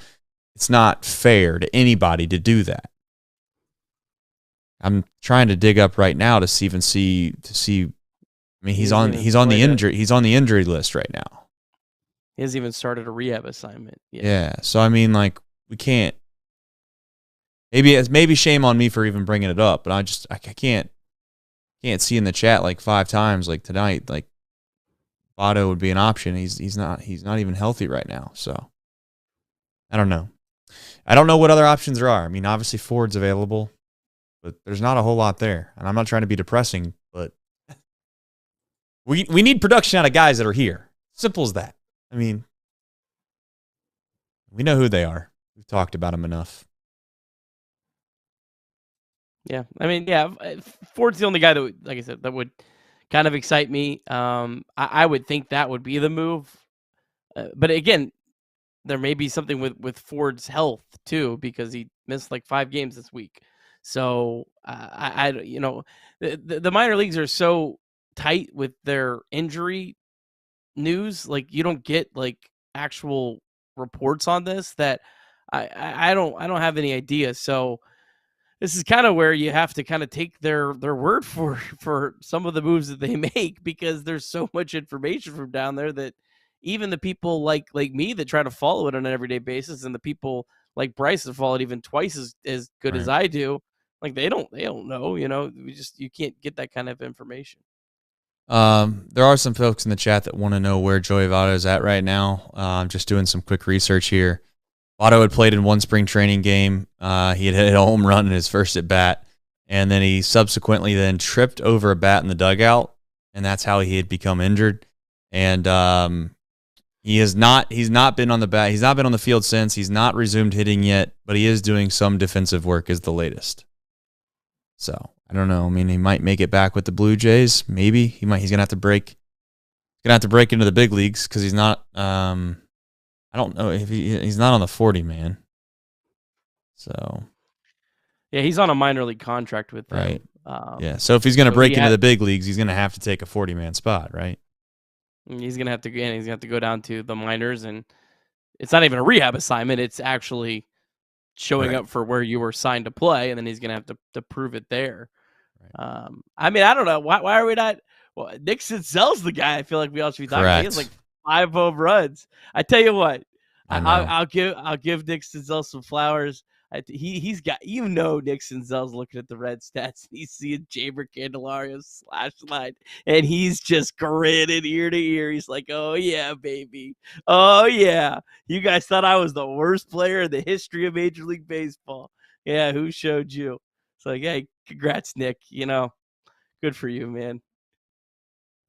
it's not fair to anybody to do that. I'm trying to dig up right now to see. I mean, he's on the injury list right now. He hasn't even started a rehab assignment yet. Yeah. So I mean, like, we can't. Maybe shame on me for even bringing it up, but I can't see in the chat like 5 times like tonight, like Votto would be an option. He's not even healthy right now. So I don't know. I don't know what other options there are. I mean, obviously Ford's available, but there's not a whole lot there. And I'm not trying to be depressing, but we need production out of guys that are here. Simple as that. I mean, we know who they are. We've talked about them enough. Yeah, I mean, Ford's the only guy that, like I said, that would kind of excite me. I would think that would be the move, but again, there may be something with Ford's health too, because he missed like 5 games this week. So the minor leagues are so tight with their injury news. Like, you don't get like actual reports on this that I don't have any idea. So this is kind of where you have to kind of take their word for some of the moves that they make, because there's so much information from down there that even the people like me that try to follow it on an everyday basis, and the people like Bryce that follow it even twice as good as I do, like they don't know, you can't get that kind of information. There are some folks in the chat that want to know where Joey Votto is at right now. I'm just doing some quick research here. Votto had played in one spring training game. He had hit a home run in his first at bat, and then he subsequently then tripped over a bat in the dugout, and that's how he had become injured. And he's not been on the bat. He's not been on the field since. He's not resumed hitting yet, but he is doing some defensive work is the latest. So I don't know. I mean, he might make it back with the Blue Jays. Maybe he might. He's gonna have to break into the big leagues because he's not. I don't know if he's not on the 40-man. So yeah, he's on a minor league contract with them. Right. Yeah. So if he's gonna break into the big leagues, he's gonna have to take a 40-man spot, right? He's gonna have to go down to the minors, and it's not even a rehab assignment. It's actually showing up for where you were signed to play, and then he's gonna have to prove it there. Right. I mean, I don't know why are we not. Well, Nick Senzel's the guy I feel like we all should be talking about. He has like 5 home runs. I tell you what, I'll give Nick Senzel some flowers. He's got, Nick Senzel's looking at the red stats. He's seeing Jeimer Candelario's slash line, and he's just grinning ear to ear. He's like, "Oh yeah, baby. Oh yeah. You guys thought I was the worst player in the history of Major League Baseball. Yeah, who showed you?" It's like, hey, congrats, Nick. Good for you, man.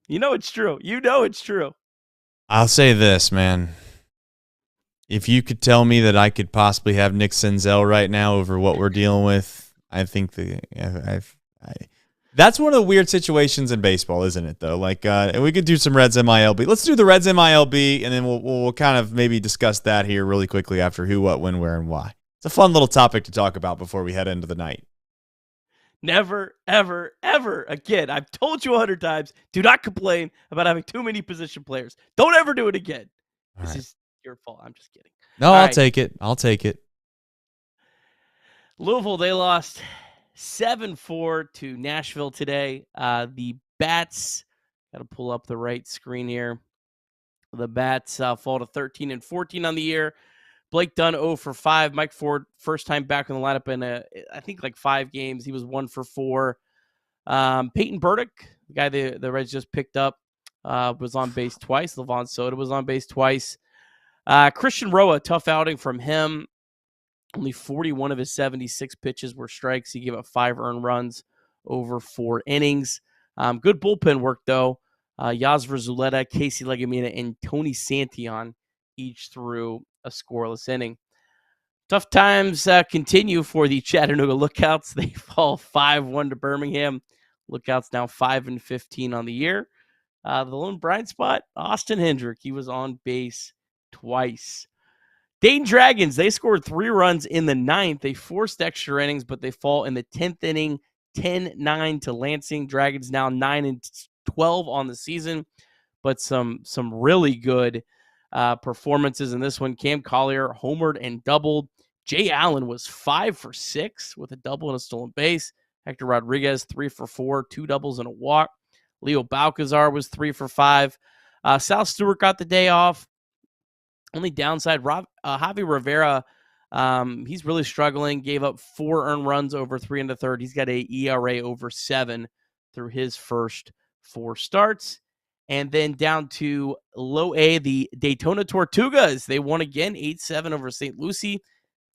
It's true. It's true. I'll say this, man. If you could tell me that I could possibly have Nick Senzel right now over what we're dealing with, I think that's one of the weird situations in baseball, isn't it? Though, like, we could do some Reds MILB. Let's do the Reds MILB, and then we'll kind of maybe discuss that here really quickly after who, what, when, where, and why. It's a fun little topic to talk about before we head into the night. Never, ever, ever again. I've told you 100 times, do not complain about having too many position players. Don't ever do it again. This is your fault. I'm just kidding. No, I'll take it. I'll take it. Louisville, they lost 7-4 to Nashville today. The Bats, got to pull up the right screen here. The Bats fall to 13-14 on the year. Blake Dunn 0 for 5. Mike Ford, first time back in the lineup in I think like 5 games. He was 1 for 4. Peyton Burdick, the guy the Reds just picked up, was on base twice. Levon Soda was on base twice. Christian Roa, tough outing from him. Only 41 of his 76 pitches were strikes. He gave up 5 earned runs over 4 innings. Good bullpen work, though. Yasver Zuleta, Casey Legumina, and Tony Santillan each threw a scoreless inning. Tough times continue for the Chattanooga Lookouts. They fall 5-1 to Birmingham. Lookouts now 5-15 on the year. The lone bright spot, Austin Hendrick. He was on base twice. Dayton Dragons, they scored 3 runs in the 9th. They forced extra innings, but they fall in the 10th inning, 10-9 to Lansing. Dragons now 9-12 on the season, but some really good performances in this one. Cam Collier homered and doubled. Jay Allen was 5 for 6 with a double and a stolen base. Hector Rodriguez 3 for 4, 2 doubles and a walk. Leo Balcazar was 3 for 5. Sal Stewart got the day off. Only downside, Javi Rivera, he's really struggling. Gave up 4 earned runs over 3 1/3. He's got a ERA over 7 through his first 4 starts. And then down to low A, the Daytona Tortugas. They won again, 8-7 over St. Lucie.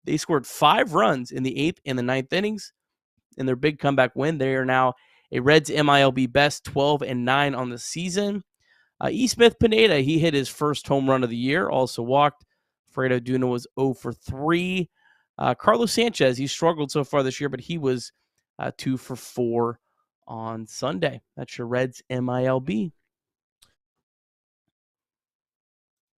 They scored 5 runs in the 8th and the 9th innings in their big comeback win. They are now a Reds MILB best, 12-9 on the season. E. Smith Pineda, he hit his first home run of the year, also walked. Fredo Duna was 0 for 3. Carlos Sanchez, he struggled so far this year, but he was 2 for 4 on Sunday. That's your Reds MILB.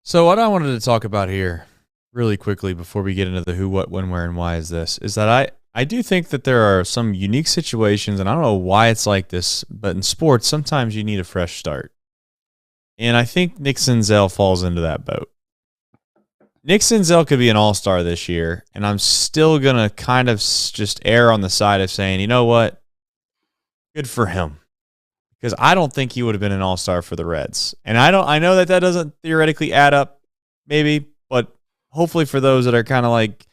So what I wanted to talk about here really quickly before we get into the who, what, when, where, and why is that I do think that there are some unique situations, and I don't know why it's like this, but in sports, sometimes you need a fresh start. And I think Nick Senzel falls into that boat. Nick Senzel could be an all-star this year, and I'm still going to kind of just err on the side of saying, you know what? Good for him. Because I don't think he would have been an all-star for the Reds. And I know that doesn't theoretically add up, maybe, but hopefully for those that are kind of like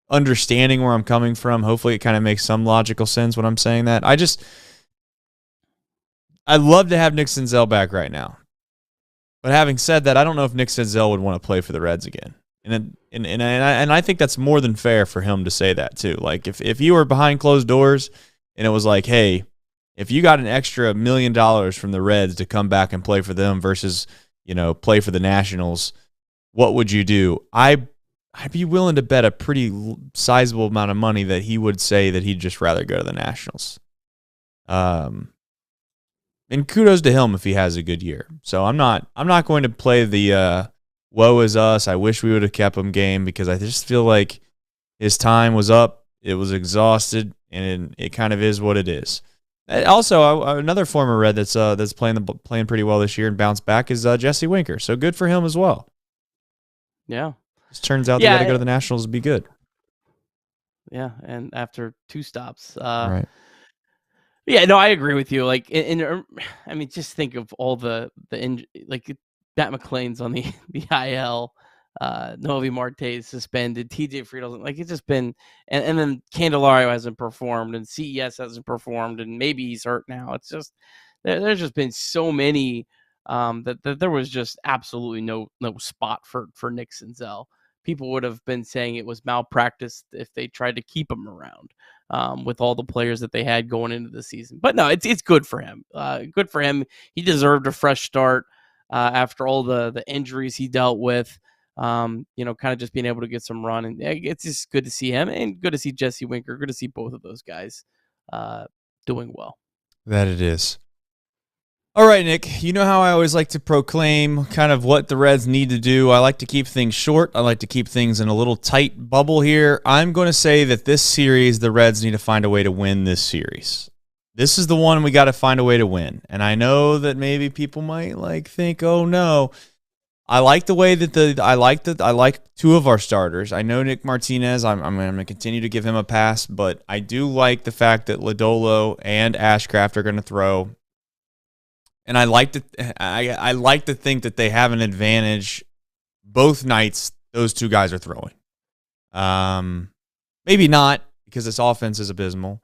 understanding where I'm coming from, hopefully it kind of makes some logical sense when I'm saying that. I'd love to have Nick Senzel back right now. But having said that, I don't know if Nick Senzel would want to play for the Reds again. And I think that's more than fair for him to say that too. Like if you were behind closed doors and it was like, hey, if you got an extra $1 million from the Reds to come back and play for them versus, play for the Nationals, what would you do? I'd be willing to bet a pretty sizable amount of money that he would say that he'd just rather go to the Nationals. And kudos to him if he has a good year. So I'm not going to play the woe is us, I wish we would have kept him game, because I just feel like his time was up, it was exhausted, and it kind of is what it is. Also, another former Red that's playing pretty well this year and bounced back is Jesse Winker. So good for him as well. Yeah. It turns out they got to go to the Nationals to be good. Yeah, and after 2 stops. Right. Yeah, no, I agree with you. Like, I mean, just think of all the like Matt McClain's on the IL, Novi Marte is suspended, TJ Friedl, like it's just been, and then Candelario hasn't performed, and CES hasn't performed, and maybe he's hurt now. It's just there's just been so many that there was just absolutely no spot for Nick Senzel. People would have been saying it was malpractice if they tried to keep him around. With all the players that they had going into the season. But no, it's good for him. Good for him. He deserved a fresh start after all the injuries he dealt with. Kind of just being able to get some run. And it's just good to see him and good to see Jesse Winker. Good to see both of those guys doing well. That it is. All right, Nick, you know how I always like to proclaim kind of what the Reds need to do. I like to keep things short. I like to keep things in a little tight bubble here. I'm going to say that this series, the Reds need to find a way to win this series. This is the one we got to find a way to win. And I know that maybe people might think, oh no. I like the way that I like two of our starters. I know Nick Martinez. I'm going to continue to give him a pass, but I do like the fact that Lodolo and Ashcraft are going to throw. And I like to think that they have an advantage both nights those two guys are throwing. Maybe not because this offense is abysmal.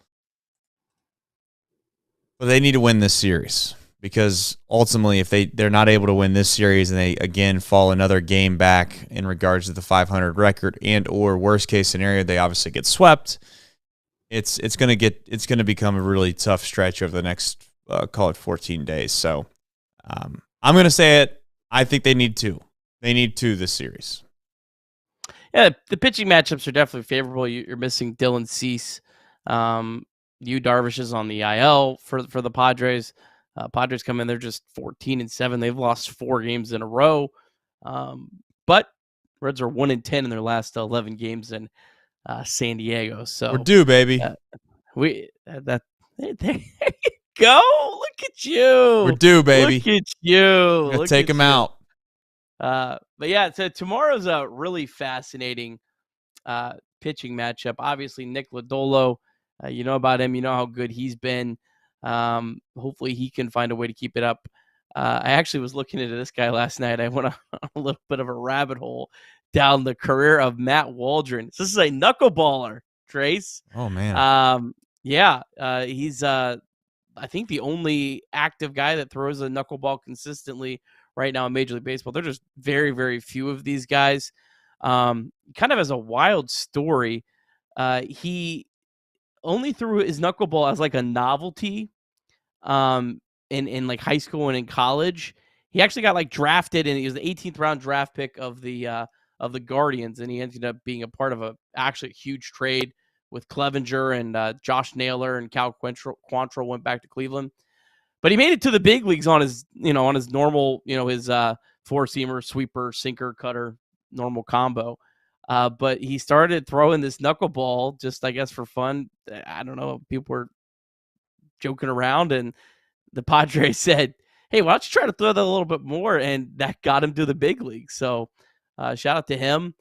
But they need to win this series because ultimately if they're not able to win this series and they again fall another game back in regards to the 500 record and or worst case scenario they obviously get swept, it's going to become a really tough stretch over the next call it 14 days. So I'm going to say it. I think they need two. They need two this series. Yeah, the pitching matchups are definitely favorable. You're missing Dylan Cease. Yu Darvish is on the IL for the Padres. Padres come in, they're just 14-7. They've lost 4 games in a row. But Reds are 1-10 in their last 11 games in San Diego. So we're due, baby. There you go. Look at you. We're due, baby. Look at you. We're gonna take them out. But yeah, so tomorrow's a really fascinating pitching matchup. Obviously, Nick Lodolo, you know about him. You know how good he's been. Hopefully, he can find a way to keep it up. I actually was looking into this guy last night. I went on a little bit of a rabbit hole down the career of Matt Waldron. This is a knuckleballer, Trace. Oh, man. He's I think the only active guy that throws a knuckleball consistently right now in Major League Baseball. They're just very, very few of these guys. Kind of as a wild story, he only threw his knuckleball as like a novelty in like high school and in college. He actually got like drafted, and he was the 18th round draft pick of the Guardians, and he ended up being a part of a actually huge trade with Clevenger and Josh Naylor and Cal Quantrill went back to Cleveland. But he made it to the big leagues on his normal, his four-seamer, sweeper, sinker, cutter, normal combo. But he started throwing this knuckleball just, I guess, for fun. I don't know. People were joking around, and the Padres said, hey, why don't you try to throw that a little bit more? And that got him to the big leagues. So shout out to him.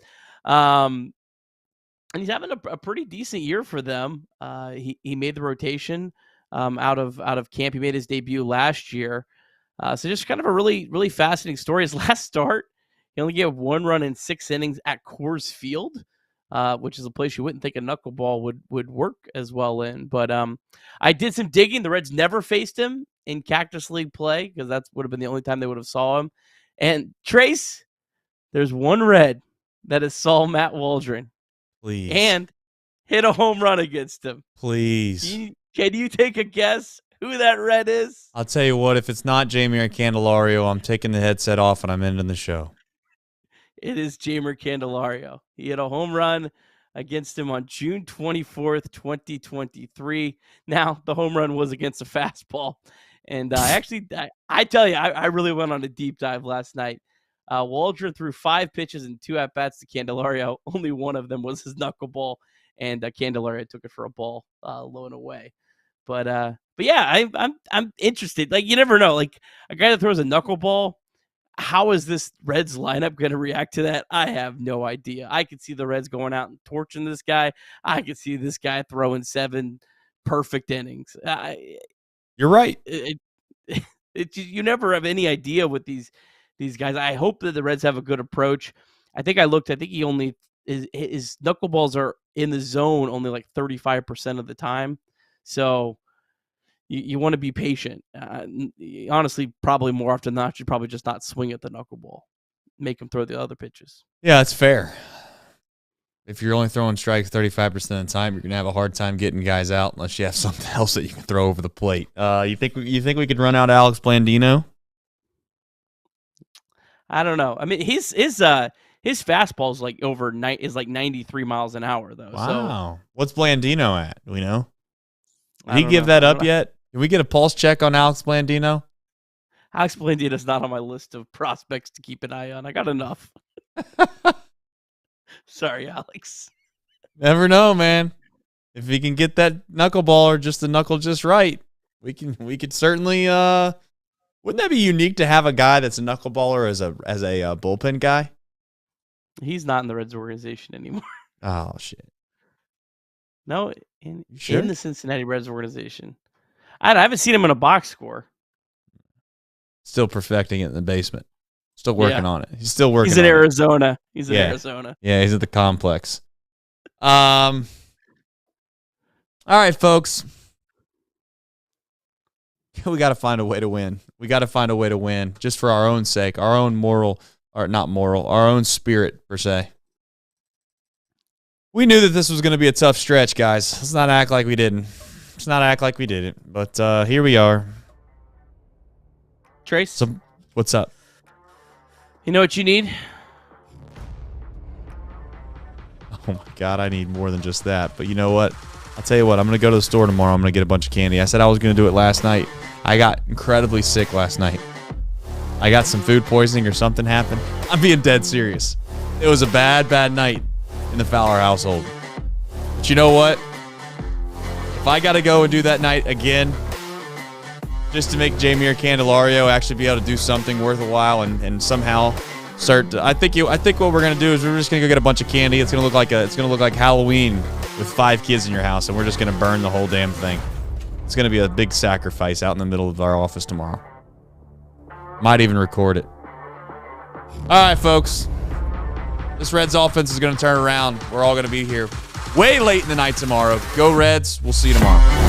And he's having a pretty decent year for them. He made the rotation out of camp. He made his debut last year. So just kind of a really, really fascinating story. His last start, he only gave 1 run in 6 innings at Coors Field, which is a place you wouldn't think a knuckleball would work as well in. But I did some digging. The Reds never faced him in Cactus League play because that would have been the only time they would have saw him. And Trace, there's one Red that has saw Matt Waldron. Please. And hit a home run against him. Please. Can you take a guess who that Red is? I'll tell you what, if it's not Jeimer Candelario, I'm taking the headset off and I'm ending the show. It is Jeimer Candelario. He hit a home run against him on June 24th, 2023. Now, the home run was against a fastball. And I tell you, I really went on a deep dive last night. Waldron threw 5 pitches and 2 at-bats to Candelario. Only one of them was his knuckleball, and Candelario took it for a ball low and away. But yeah, I'm interested. Like, you never know. Like, a guy that throws a knuckleball, how is this Reds lineup going to react to that? I have no idea. I could see the Reds going out and torching this guy. I could see this guy throwing 7 perfect innings. You're right. You never have any idea with these guys. I hope that the Reds have a good approach. I think he only his knuckleballs are in the zone only like 35% of the time. So you want to be patient. Honestly, probably more often than not, you probably just not swing at the knuckleball. Make him throw the other pitches. Yeah, that's fair. If you're only throwing strikes 35% of the time, you're gonna have a hard time getting guys out unless you have something else that you can throw over the plate. You think we could run out Alex Blandino? I don't know. I mean, his fastball is like 93 miles an hour though. Wow. So, what's Blandino at? Do we know? Did he don't give know. that up yet? Can we get a pulse check on Alex Blandino? Alex Blandina's not on my list of prospects to keep an eye on. I got enough. Sorry, Alex. Never know, man. If he can get that knuckleball or just the knuckle just right, we could certainly. Wouldn't that be unique to have a guy that's a knuckleballer as a bullpen guy? He's not in the Reds organization anymore. Oh shit. No, in Sure? the Cincinnati Reds organization. I haven't seen him in a box score. Still perfecting it in the basement. Still working Yeah. on it. He's still working. He's in on it. Arizona. He's in Yeah. Arizona. Yeah, he's at the complex. All right, folks. We got to find a way to win. We got to find a way to win just for our own sake, our own moral, or not moral, our own spirit, per se. We knew that this was going to be a tough stretch, guys. Let's not act like we didn't. Let's not act like we didn't. But here we are. Trace, So, what's up? you know what you need? Oh, my God, I need more than just that. But you know what? I'll tell you what. I'm going to go to the store tomorrow. I'm going to get a bunch of candy. I said I was going to do it last night. I got incredibly sick last night. I got some food poisoning or something happened. I'm being dead serious. It was a bad, bad night in the Fowler household. But you know what? If I got to go and do that night again, just to make Jeimer Candelario actually be able to do something worth a while and somehow start to, I think what we're gonna do is we're just gonna go get a bunch of candy. It's gonna look like Halloween with 5 kids in your house, and we're just gonna burn the whole damn thing. It's gonna be a big sacrifice out in the middle of our office tomorrow. Might even record it. All right, folks. This Reds offense is gonna turn around. We're all gonna be here way late in the night tomorrow. Go Reds. We'll see you tomorrow.